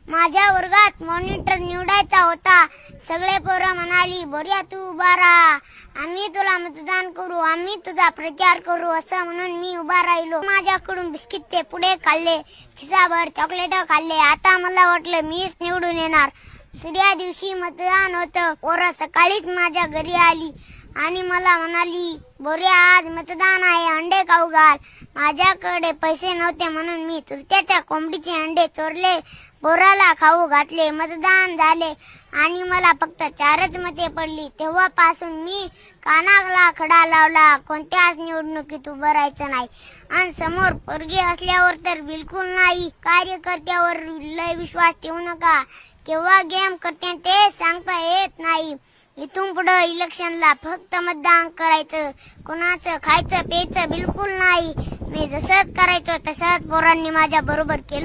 माझ्या वर्गात मॉनिटर निवडायचा होता. सगळे पोरं म्हणाली, बोर्या तू उभा राहा, आम्ही तुला मतदान करू, आम्ही तुझा प्रचार करू. असं म्हणून मी उभा राहिलो. माझ्याकडून बिस्किटचे पुडे खाल्ले, खिसाभर चॉकलेट खाल्ले. आता मला वाटलं मीच निवडून येणार. दुसऱ्या दिवशी मतदान होतं. पोरं सकाळीच माझ्या घरी आली आणि मला म्हणाली, बोर्या आज मतदान आहे, अंडे खाऊ घाल. माझ्याकडे पैसे नव्हते म्हणून मी चुलत्याच्या कोंबडीचे अंडे चोरले, पोराला खाऊ घातले. मतदान झाले आणि मला फक्त 4च मते पडली. तेव्हापासून मी कानाला खडा लावला, कोणत्याच निवडणुकीत उभं राहायचं नाही. आणि समोर पोरगी असल्यावर तर बिलकुल नाही. कार्यकर्त्यावर लय विश्वास ठेवू नका. केव्हा गेम करते ते सांगता येत नाही. इथून पुढे इलेक्शनला फक्त मतदान करायचं, कोणाचं खायचं प्यायचं बिलकुल नाही. मी जसंच करायचो तसंच पोरांनी माझ्या बरोबर केलं.